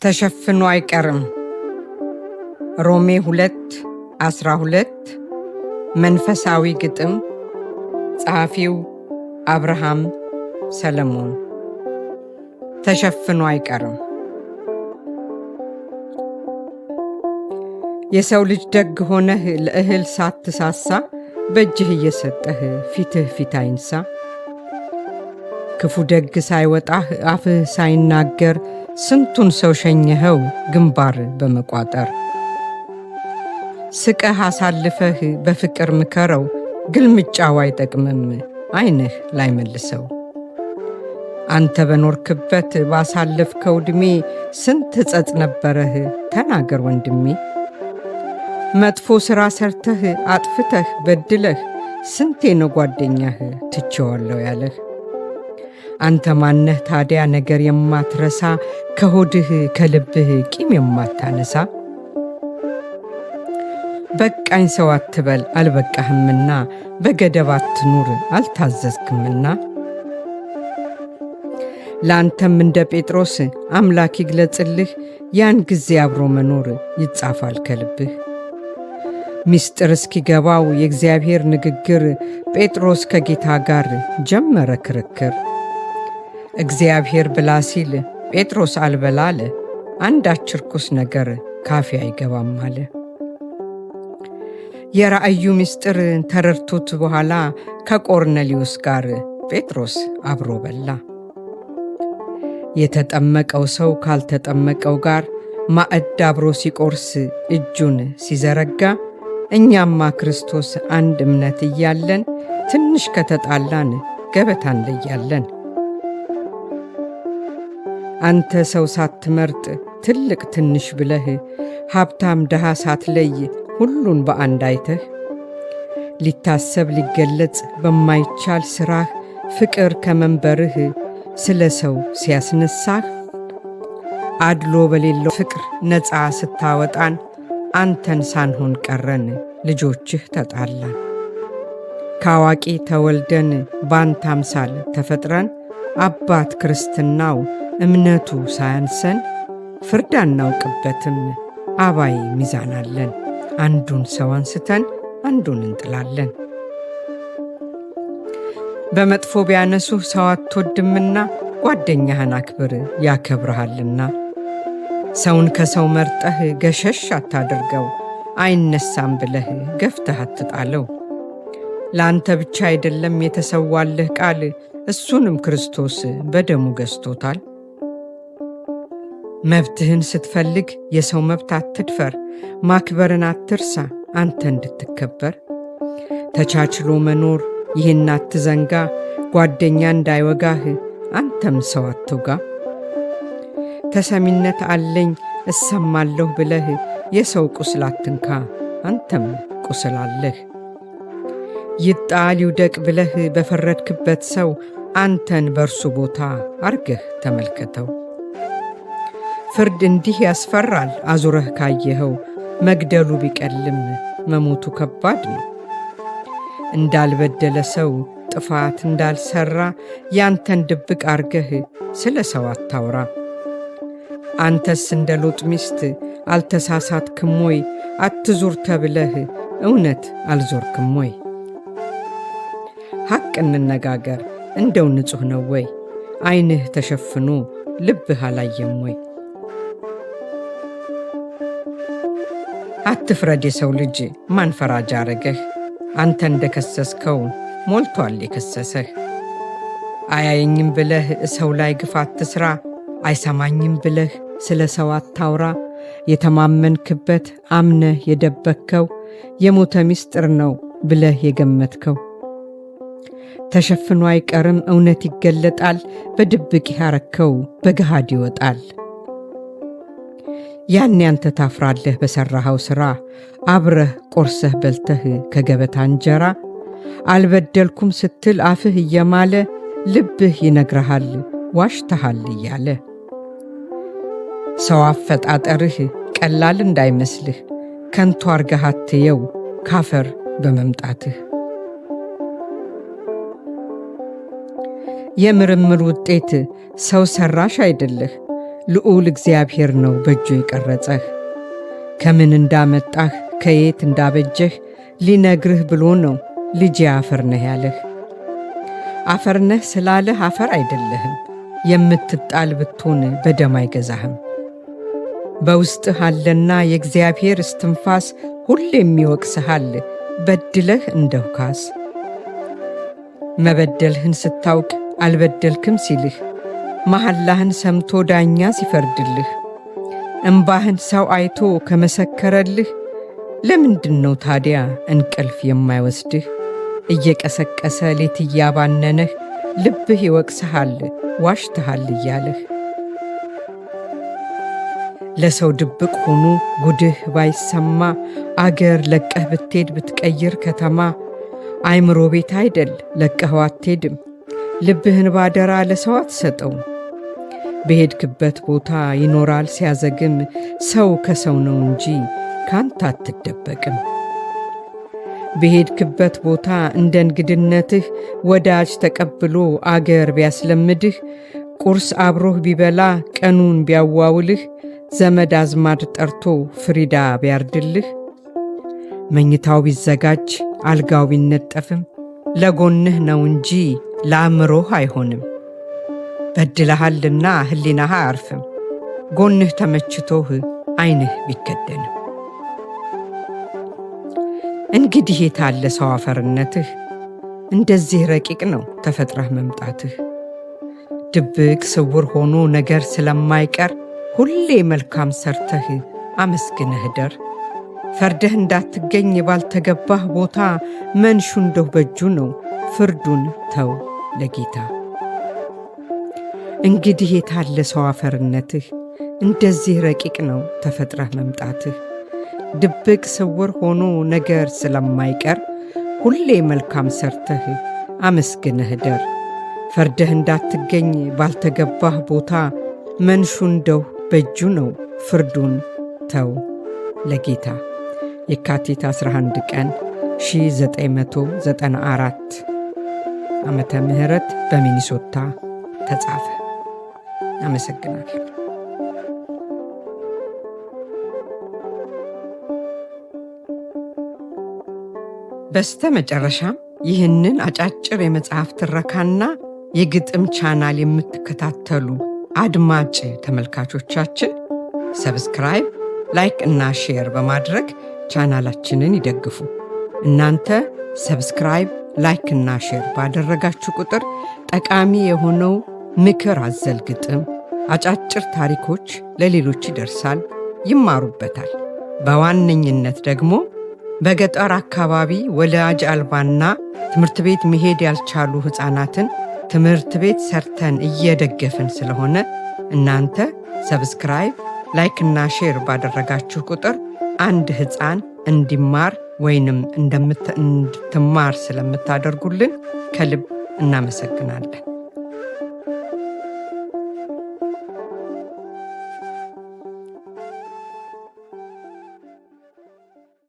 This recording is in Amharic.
ተሸፍኖ አይቀርም። ሮሜ 2:12 መንፈሳዊ ግጥም። ጸሐፊው አብርሃም ሰለሞን። ተሸፍኖ አይቀርም። የሰው ልጅ ደግ ሆነህ ለእህል ሳትሳሳ በእጅህ እየሰጠህ ፊትህ ፊት አይንሳ። ክፉ ደግ ሳይወጣህ አፍህ ሳይናገር ስንቱን ሰው ሸኘኸው ግንባር በመቋጠር። ስቀህ አሳልፈህ በፍቅር ምከረው ግልምጫው አይጠቅምም ዓይንህ ላይመልሰው። አንተ በኖርክበት ባሳለፍከው ዕድሜ ስንት ሕጸጽ ነበረህ ተናገር ወንድሜ። መጥፎ ሥራ ሰርተህ አጥፍተህ በድለህ ስንቴ ነው ጓደኛህ ትቼዋለሁ ያለህ። አንተ ማነህ ታዲያ ነገር የማትረሳ ከሆድህ ከልብህ ቂም የማታነሳ። በቃኝ ሰው አትበል አልበቃህምና በገደብ አትኑር አልታዘዝክምና። ለአንተም እንደ ጴጥሮስ አምላክ ይግለጽልህ ያን ጊዜ አብሮ መኖር ይጻፋል ከልብህ። ምስጢር እስኪገባው የእግዚአብሔር ንግግር ጴጥሮስ ከጌታ ጋር ጀመረ ክርክር። እግዚአብሔር ብላ ሲል ጴጥሮስ አልበላ አለ፣ አንዳች ርኩስ ነገር ካፌ አይገባም አለ። የራእዩ ምስጢር ተረድቶት በኋላ ከቆርኔሌዎስ ጋር ጴጥሮስ አብሮ በላ። የተጠመቀው ሰው ካልተጠመቀው ጋር ማዕድ አብሮ ሲቆርስ እጁን ሲዘረጋ፣ እኛማ ክርስቶስ አንድ እምነት እያለን ትንሽ ከተጣላን ገበታ እንለያለን። አንተ ሰው ሳትመርጥ ትልቅ ትንሽ ብለህ ሀብታም ድሃ ሳትለይ ሁሉን በአንድ አይተህ፣ ሊታሰብ ሊገለጽ በማይቻል ሥራህ ፍቅር ከመንበርህ ስለ ሰው ሲያስነሳህ፣ አድሎ በሌለው ፍቅር ነፃ ስታወጣን አንተን ሳንሆን ቀረን ልጆችህ ተጣላን። ከአዋቂ ተወልደን ባንተ አምሳል ተፈጥረን አባት ክርስትናው እምነቱ ሳያንሰን ፍርድ አናውቅበትም አባይ ሚዛን አለን። አንዱን ሰው አንስተን አንዱን እንጥላለን። በመጥፎ ቢያነሱህ ሰው አትወድምና ጓደኛህን አክብር ያከብርሃልና። ሰውን ከሰው መርጠህ ገሸሽ አታድርገው አይነሳም ብለህ ገፍተህ አትጣለው። ለአንተ ብቻ አይደለም የተሰዋልህ ቃል እሱንም ክርስቶስ በደሙ ገዝቶታል። መብትህን ስትፈልግ የሰው መብት አትድፈር፣ ማክበርን አትርሳ አንተ እንድትከበር። ተቻችሎ መኖር ይህን አትዘንጋ፣ ጓደኛ እንዳይወጋህ አንተም ሰው አትውጋ። ተሰሚነት አለኝ እሰማለሁ ብለህ የሰው ቁስል አትንካ አንተም ቁስል አለህ። ይጣል ይውደቅ ብለህ በፈረድክበት ሰው አንተን በእርሱ ቦታ አርገህ ተመልከተው። ፍርድ እንዲህ ያስፈራል አዙረህ ካየኸው፣ መግደሉ ቢቀልም መሞቱ ከባድ ነው። እንዳልበደለ ሰው ጥፋት እንዳልሰራ ያንተን ድብቅ አርገህ ስለ ሰው አታውራ። አንተስ እንደ ሎጥ ሚስት አልተሳሳትክም ወይ? አትዙር ተብለህ እውነት አልዞርክም ወይ? ሐቅ እንነጋገር እንደው ንጹሕ ነው ወይ? ዓይንህ ተሸፍኖ ልብህ አላየም ወይ? አትፍረድ የሰው ልጅ ማን ፈራጅ አረገህ? አንተ እንደ ከሰስከው ሞልቷል የከሰሰህ። አያየኝም ብለህ ሰው ላይ ግፍ አትስራ፣ አይሰማኝም ብለህ ስለ ሰው አታውራ። የተማመንክበት አምነህ የደበከው የሞተ ምስጢር ነው ብለህ የገመትከው። ተሸፍኖ አይቀርም እውነት ይገለጣል፣ በድብቅ ያረከው በገሃድ ይወጣል። ያኔ አንተ ታፍራለህ በሠራኸው ሥራ፣ አብረህ ቆርሰህ በልተህ ከገበታ እንጀራ። አልበደልኩም ስትል አፍህ እየማለ ልብህ ይነግረሃል ዋሽተሃል እያለ። ሰው አፈጣጠርህ ቀላል እንዳይመስልህ ከንቱ አርገህ አትየው ካፈር በመምጣትህ። የምርምር ውጤት ሰው ሰራሽ አይደለህ፣ ልዑል እግዚአብሔር ነው በእጁ የቀረጸህ። ከምን እንዳመጣህ ከየት እንዳበጀህ ሊነግርህ ብሎ ነው ልጄ አፈር ነህ ያለህ። አፈር ነህ ስላለህ አፈር አይደለህም። የምትጣል ብትሆን በደም አይገዛህም። በውስጥህ አለና የእግዚአብሔር እስትንፋስ ሁሌም ይወቅስሃል በድለህ እንደው ካስ። መበደልህን ስታውቅ አልበደልክም ሲልህ፣ መሐላህን ሰምቶ ዳኛ ሲፈርድልህ፣ እምባህን ሰው አይቶ ከመሰከረልህ፣ ለምንድነው ታዲያ እንቅልፍ የማይወስድህ? እየቀሰቀሰ ሌት እያባነነህ ልብህ ይወቅስሃል ዋሽተሃል እያለህ። ለሰው ድብቅ ሆኖ ጉድህ ባይሰማ አገር ለቀህ ብትሄድ ብትቀይር ከተማ፣ አይምሮ ቤት አይደል ለቀኸው አትሄድም። ልብህን ባደራ ለሰው አትሰጠው። በሄድክበት ቦታ ይኖራል ሲያዘግም፣ ሰው ከሰው ነው እንጂ ካንተ አትደበቅም። በሄድክበት ቦታ እንደ እንግድነትህ ወዳጅ ተቀብሎ አገር ቢያስለምድህ፣ ቁርስ አብሮህ ቢበላ ቀኑን ቢያዋውልህ፣ ዘመድ አዝማድ ጠርቶ ፍሪዳ ቢያርድልህ፣ መኝታው ቢዘጋጅ አልጋው ቢነጠፍም ለጎንህ ነው እንጂ ለአእምሮህ አይሆንም። በድለሃልና ህሊናህ አያርፍም፣ ጎንህ ተመችቶህ ዓይንህ ቢከደንም። እንግዲህ የታለ ሰው አፈርነትህ? እንደዚህ ረቂቅ ነው ተፈጥረህ መምጣትህ። ድብቅ ስውር ሆኖ ነገር ስለማይቀር ሁሌ መልካም ሰርተህ አመስግነህ ደር። ፈርደህ እንዳትገኝ ባልተገባህ ቦታ መንሹ እንደው በእጁ ነው ፍርዱን ተው ለጌታ። እንግዲህ የታለ ሰው አፈርነትህ? እንደዚህ ረቂቅ ነው ተፈጥረህ መምጣትህ። ድብቅ ስውር ሆኖ ነገር ስለማይቀር ሁሌ መልካም ሰርተህ አመስግነህ ደር። ፈርደህ እንዳትገኝ ባልተገባህ ቦታ መንሹ እንደው በእጁ ነው ፍርዱን ተው ለጌታ። የካቲት 11 ቀን 1994 ዓመተ ምህረት በሚኒሶታ ተጻፈ። አመሰግናለሁ። በስተ መጨረሻም ይህንን አጫጭር የመጽሐፍ ትረካና የግጥም ቻናል የምትከታተሉ አድማጭ ተመልካቾቻችን ሰብስክራይብ፣ ላይክ እና ሼር በማድረግ ቻናላችንን ይደግፉ። እናንተ ሰብስክራይብ፣ ላይክ እና ሼር ባደረጋችሁ ቁጥር ጠቃሚ የሆነው ምክር አዘል ግጥም፣ አጫጭር ታሪኮች ለሌሎች ይደርሳል፣ ይማሩበታል። በዋነኝነት ደግሞ በገጠር አካባቢ ወላጅ አልባና ትምህርት ቤት መሄድ ያልቻሉ ሕፃናትን ትምህርት ቤት ሰርተን እየደገፍን ስለሆነ እናንተ ሰብስክራይብ፣ ላይክ እና ሼር ባደረጋችሁ ቁጥር አንድ ሕፃን እንዲማር ወይንም እንድትማር ስለምታደርጉልን ከልብ እናመሰግናለን።